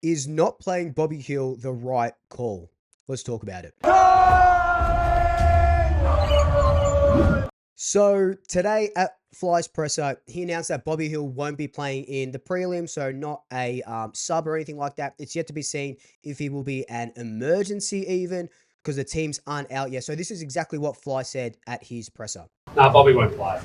Is not playing Bobby Hill the right call? Let's talk about it. So today at Fly's presser, he announced that Bobby Hill won't be playing in the prelim, so not a sub or anything like that. It's yet to be seen if he will be an emergency even, because the teams aren't out yet. So this is exactly what Fly said at his presser. No, Bobby won't play.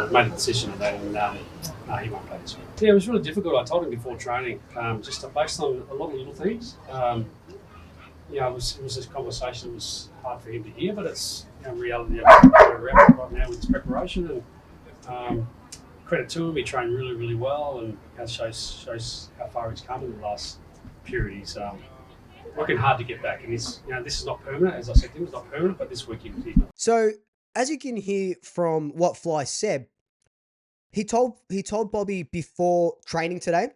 We've made a decision on that, and no, he won't play this week. Yeah, it was really difficult. I told him before training, just based on a lot of little things. It was this conversation that was hard for him to hear, but it's reality of where we're at right now with his preparation. And credit to him, he trained really, really well, and that shows how far he's come in the last period. He's working hard to get back, and this is not permanent. As I said, it's not permanent, but this week he not. So as you can hear from what Fly said, he told Bobby before training today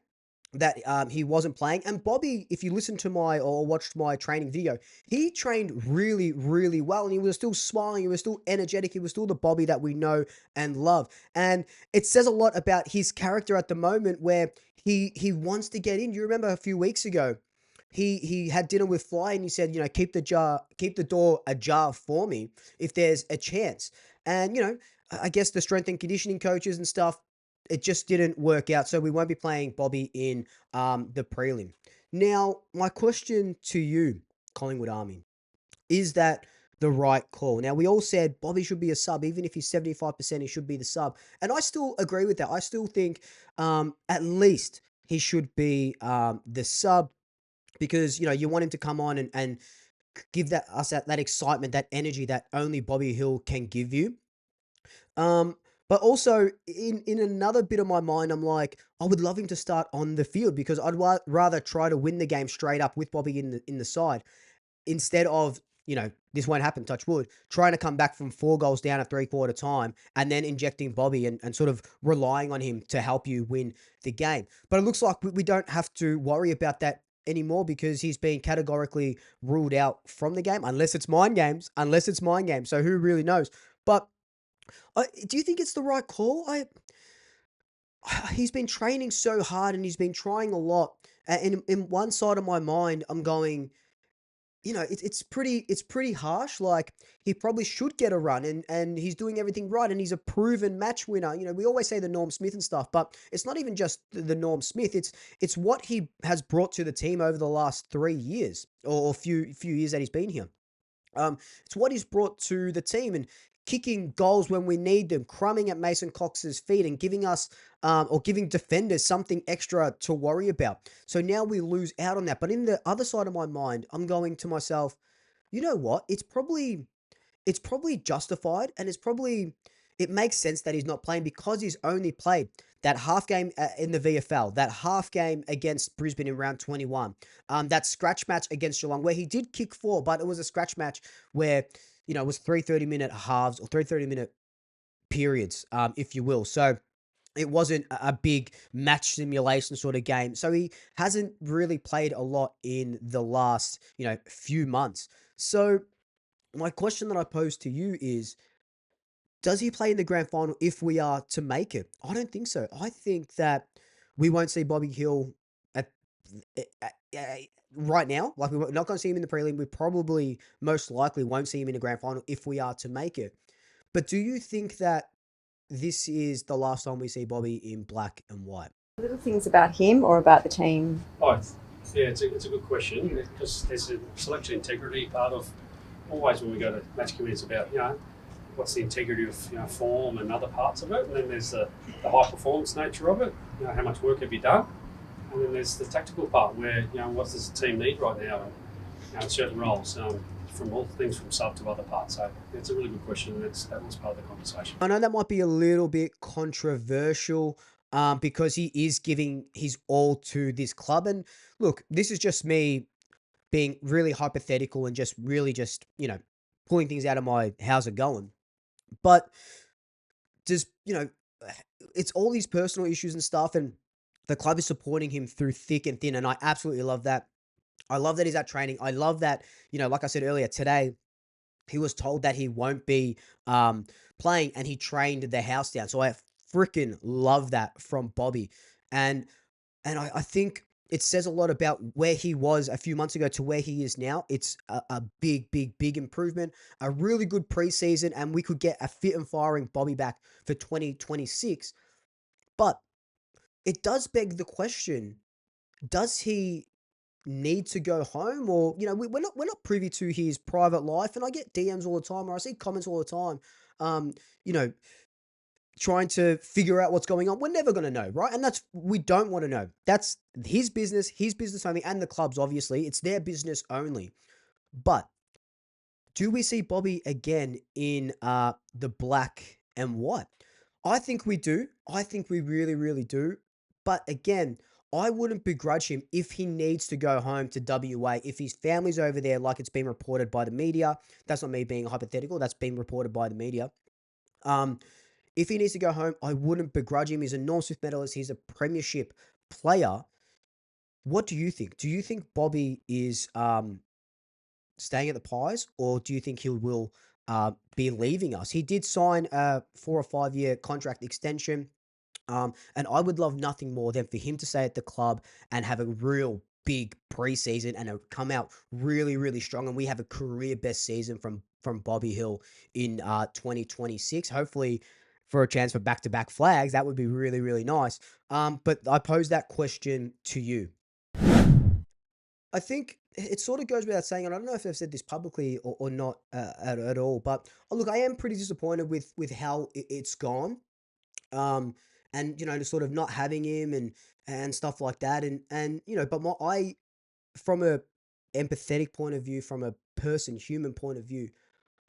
that he wasn't playing. And Bobby, if you listened to or watched my training video, he trained really, really well, and he was still smiling, he was still energetic, he was still the Bobby that we know and love. And it says a lot about his character at the moment, where he wants to get in. You remember a few weeks ago, he had dinner with Fly, and he said, keep the door ajar for me if there's a chance. And I guess the strength and conditioning coaches and stuff, it just didn't work out. So we won't be playing Bobby in the prelim. Now, my question to you, Collingwood Army, is that the right call? Now, we all said Bobby should be a sub. Even if he's 75%, he should be the sub. And I still agree with that. I still think at least he should be the sub, because, you want him to come on and give that excitement, that energy that only Bobby Hill can give you. But also in another bit of my mind, I'm like, I would love him to start on the field, because I'd rather try to win the game straight up with Bobby in the side, instead of, this won't happen, touch wood, trying to come back from 4 goals down at 3/4 time and then injecting Bobby and sort of relying on him to help you win the game. But it looks like we don't have to worry about that anymore, because he's been categorically ruled out from the game, unless it's mind games. So who really knows? But do you think it's the right call? He's been training so hard, and he's been trying a lot. And in one side of my mind, I'm going, it's pretty harsh. Like, he probably should get a run, and he's doing everything right, and he's a proven match winner. We always say the Norm Smith and stuff, but it's not even just the Norm Smith. It's what he has brought to the team over the last 3 years, or few years that he's been here. It's what he's brought to the team, and kicking goals when we need them, crumbing at Mason Cox's feet, and giving us or giving defenders something extra to worry about. So now we lose out on that. But in the other side of my mind, I'm going to myself, you know what? It's probably justified, and it makes sense that he's not playing, because he's only played that half game in the VFL, that half game against Brisbane in round 21, that scratch match against Geelong, where he did kick 4, but it was a scratch match where, it was 3 30-minute halves, or 3 30-minute periods, if you will. So it wasn't a big match simulation sort of game. So he hasn't really played a lot in the last, few months. So my question that I pose to you is, does he play in the grand final if we are to make it? I don't think so. I think that we won't see Bobby Hill at, right now. Like, we're not going to see him in the prelim. We probably, most likely, won't see him in the grand final if we are to make it. But do you think that this is the last time we see Bobby in black and white? Little things about him or about the team? Yeah, it's a good question, because there's a selection integrity part of always when we go to match committee. It's about what's the integrity of form and other parts of it, and then there's the high performance nature of it. How much work have you done, and then there's the tactical part where what does the team need right now, and in certain roles. From all things from sub to other parts. So it's a really good question, and that was part of the conversation. I know that might be a little bit controversial, because he is giving his all to this club. And look, this is just me being really hypothetical and just really pulling things out of my how's it going. But just, it's all these personal issues and stuff, and the club is supporting him through thick and thin, and I absolutely love that. I love that he's at training. I love that, like I said earlier, today he was told that he won't be playing, and he trained the house down. So I freaking love that from Bobby. And I think it says a lot about where he was a few months ago to where he is now. It's a big, big, big improvement, a really good preseason, and we could get a fit and firing Bobby back for 2026. But it does beg the question, does he need to go home? Or, we're not privy to his private life, and I get DMs all the time, or I see comments all the time, um, you know, trying to figure out what's going on. We're never going to know, right? And we don't want to know. That's his business only, and the club's obviously. It's their business only. But do we see Bobby again in the black and white? I think we do. I think we really, really do. But again, I wouldn't begrudge him if he needs to go home to WA, if his family's over there, like it's been reported by the media. That's not me being hypothetical. That's been reported by the media. Um, if he needs to go home, I wouldn't begrudge him. He's a Norm Smith medalist. He's a premiership player. What do you think? Do you think Bobby is staying at the Pies, or do you think he will be leaving us? He did sign a 4 or 5 year contract extension, and I would love nothing more than for him to stay at the club and have a real big preseason and come out really, really strong. And we have a career best season from Bobby Hill in 2026. Hopefully, for a chance for back-to-back flags, that would be really, really nice. But I pose that question to you. I think it sort of goes without saying, and I don't know if I've said this publicly or not at all, but look, I am pretty disappointed with how it's gone. Um, and to sort of not having him and stuff like that, and but I, from a empathetic point of view, from a human point of view,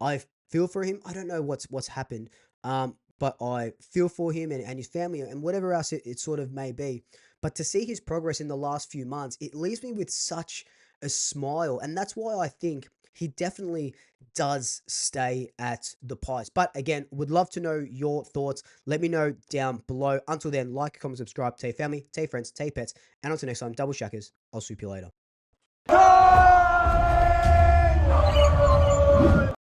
I feel for him. I don't know what's happened, but I feel for him and his family and whatever else it sort of may be. But to see his progress in the last few months, it leaves me with such a smile, and that's why I think he definitely does stay at the Pies. But again, would love to know your thoughts. Let me know down below. Until then, like, comment, subscribe, tell your family, tell your friends, tell your pets, and until next time, double shackers. I'll swoop you later.